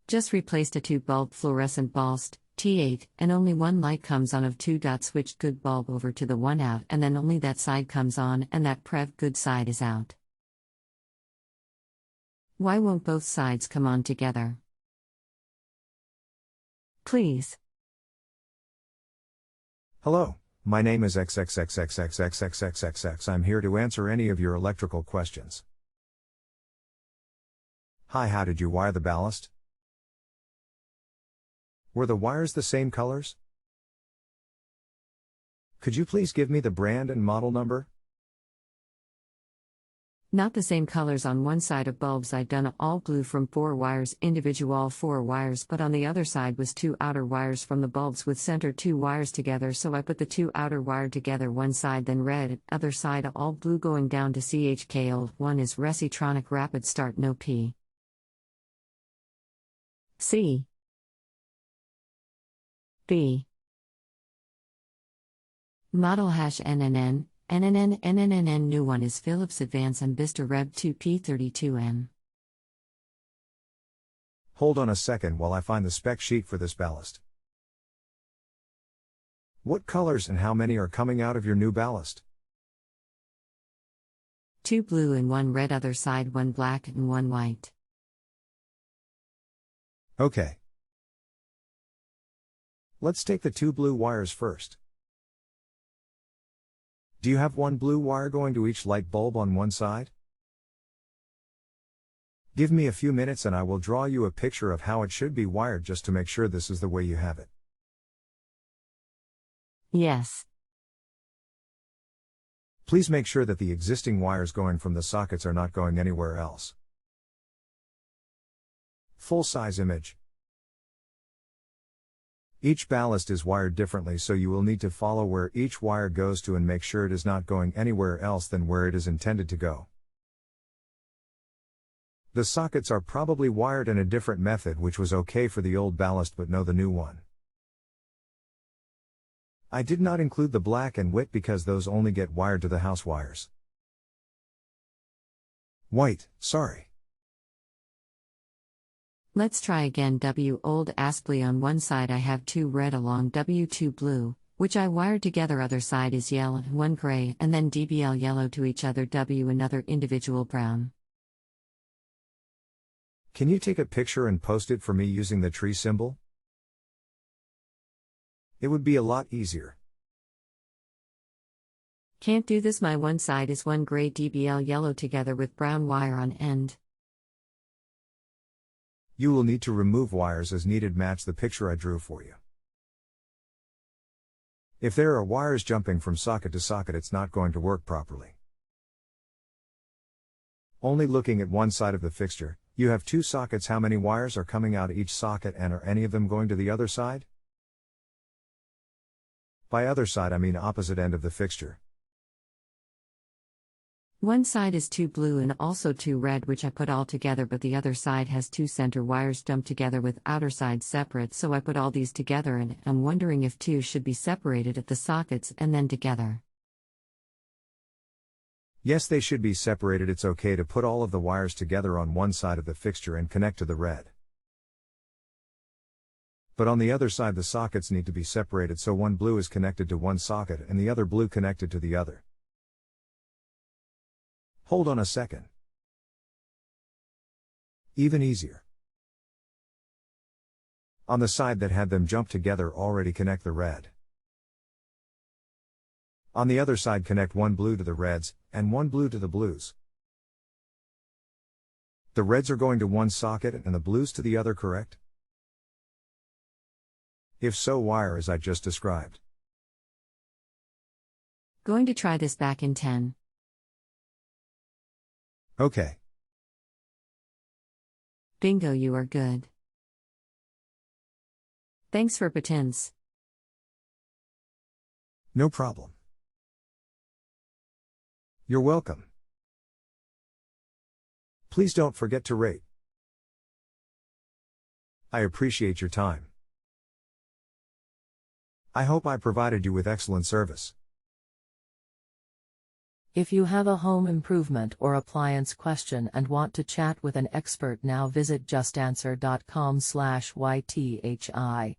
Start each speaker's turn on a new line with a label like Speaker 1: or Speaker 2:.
Speaker 1: Just replaced a 2-bulb fluorescent ballst, T8, and only one light comes on of 2. Switched good bulb over to the one out and then only that side comes on and that prev good side is out. Why won't both sides come on together? Please.
Speaker 2: Hello, my name is XXXXX I'm here to answer any of your electrical questions. Hi, how did you wire the ballast? Were the wires the same colors? Could you please give me the brand and model number?
Speaker 1: Not the same colors on one side of bulbs. I'd done all blue from 4 wires, individual 4 wires, but on the other side was 2 outer wires from the bulbs with center 2 wires together, so I put the 2 outer wire together one side then red, other side all blue going down to CHK. Old one is resi-Tronic rapid start no P. C. B. Model #NNN, NNN new one is Philips Advance Ambista Rev 2P32M.
Speaker 2: Hold on a second while I find the spec sheet for this ballast. What colors and how many are coming out of your new ballast?
Speaker 1: 2 blue and 1 red, other side 1 black and 1 white.
Speaker 2: Okay. Let's take the 2 blue wires first. Do you have 1 blue wire going to each light bulb on one side? Give me a few minutes and I will draw you a picture of how it should be wired just to make sure this is the way you have it.
Speaker 1: Yes.
Speaker 2: Please make sure that the existing wires going from the sockets are not going anywhere else. Full-size image. Each ballast is wired differently, so you will need to follow where each wire goes to and make sure it is not going anywhere else than where it is intended to go. The sockets are probably wired in a different method, which was okay for the old ballast but no the new one. I did not include the black and white because those only get wired to the house wires. White, sorry.
Speaker 1: Let's try again. W old Aspley on one side I have 2 red along W2 blue, which I wired together, other side is yellow and 1 gray, and then DBL yellow to each other, W another individual brown.
Speaker 2: Can you take a picture and post it for me using the tree symbol? It would be a lot easier.
Speaker 1: Can't do this. My one side is 1 gray DBL yellow together with brown wire on end.
Speaker 2: You will need to remove wires as needed. Match the picture I drew for you. If there are wires jumping from socket to socket, it's not going to work properly. Only looking at one side of the fixture, you have 2 sockets. How many wires are coming out each socket, and are any of them going to the other side? By other side I mean opposite end of the fixture.
Speaker 1: One side is 2 blue and also 2 red, which I put all together, but the other side has 2 center wires dumped together with outer side separate, so I put all these together, and I'm wondering if 2 should be separated at the sockets and then together.
Speaker 2: Yes, they should be separated. It's okay to put all of the wires together on one side of the fixture and connect to the red. But on the other side the sockets need to be separated, so 1 blue is connected to one socket and the other blue connected to the other. Hold on a second. Even easier. On the side that had them jump together, already connect the red. On the other side, connect 1 blue to the reds, and 1 blue to the blues. The reds are going to one socket and the blues to the other, correct? If so, wire as I just described.
Speaker 1: Going to try this back in 10.
Speaker 2: Okay.
Speaker 1: Bingo, you are good. Thanks for patents.
Speaker 2: No problem. You're welcome. Please don't forget to rate. I appreciate your time. I hope I provided you with excellent service.
Speaker 3: If you have a home improvement or appliance question and want to chat with an expert now, visit justanswer.com/YTHI.